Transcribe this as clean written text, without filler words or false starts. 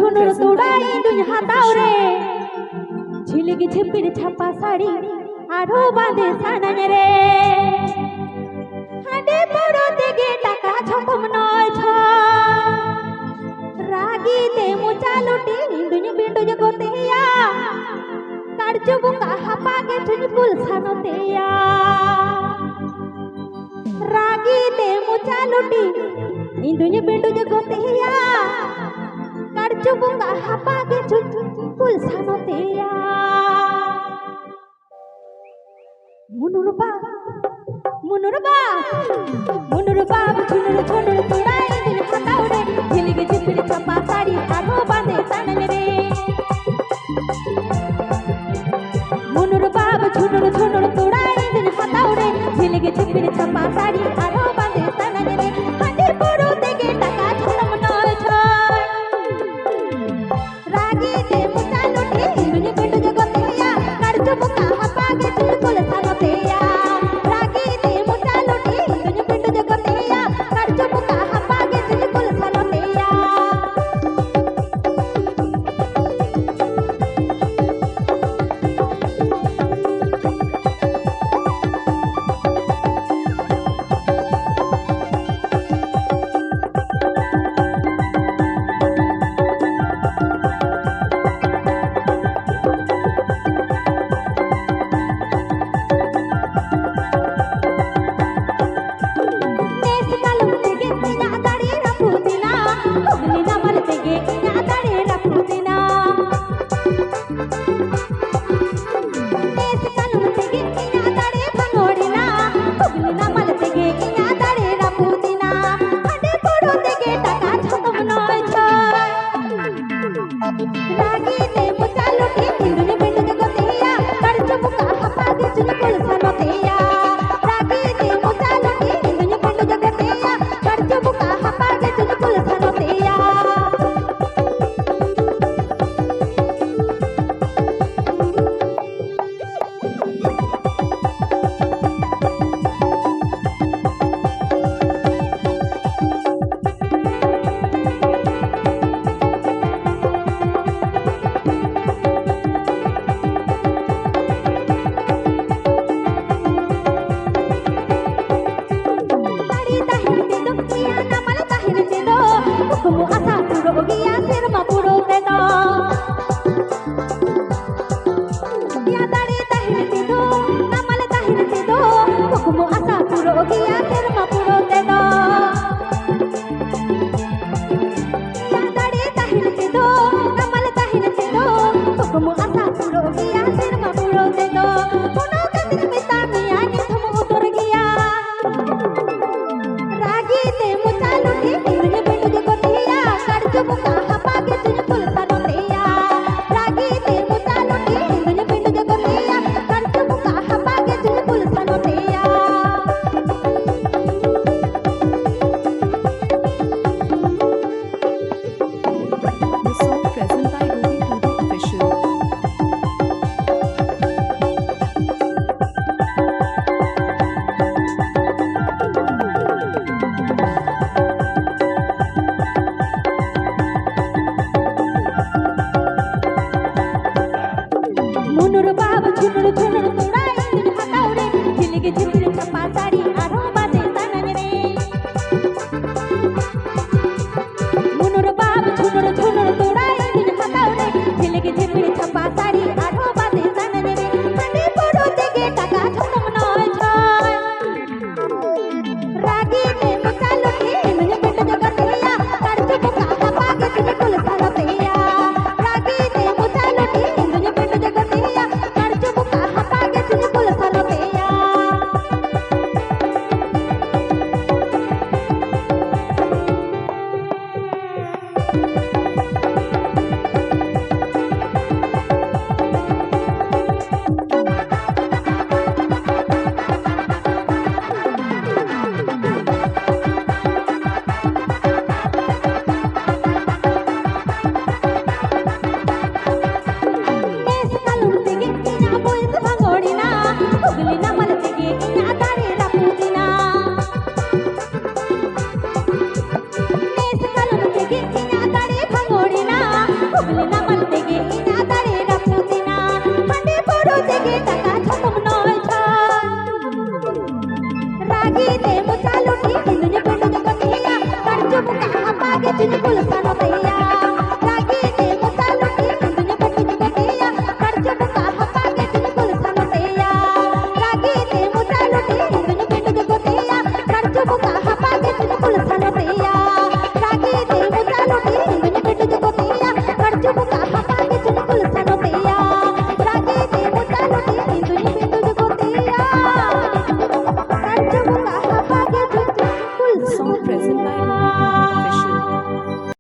झुनुर तुड़ाई दुई हातावरे झिलिगी झिपिर छापा साड़ी आरो बांधे सानन रे हाडे बड़ो देगे टाका छकम नय छ रागी ते मुचा लुटी दुई बिंडो जगतेया कार्जो बुका हापागे तुझ कुल सानतेया रागी ते मुचा लुटी दुई बिंडो जगतेया कार्जो बुका हापागे तुझ कुल सानतेया मुनुरबा मुनुरबा मुनुरबा झुनुर झुनुर तुड़ाई दुई हातावरे झिलिगी झिपिर छापा साड़ी आरो बांधे सानन रे मुनुरबा झुनुर झुनुर तुड़ाई दुई हातावरे झिलिगी झिपिर छापा साड़ी आरो बांधे सानन रे हाडे बड़ो देगे टाका छलम नय छ रागी ते मुचा लुटी दुई बिंडो जगतेया कार्जो बुका हापागे तुझ कुल सानतेया रागी ते मुचा लुटी दुई बिंडो जगतेया कार्जो बुका हापागे तुझ कुल सानतेया मुनुरबा झुनुर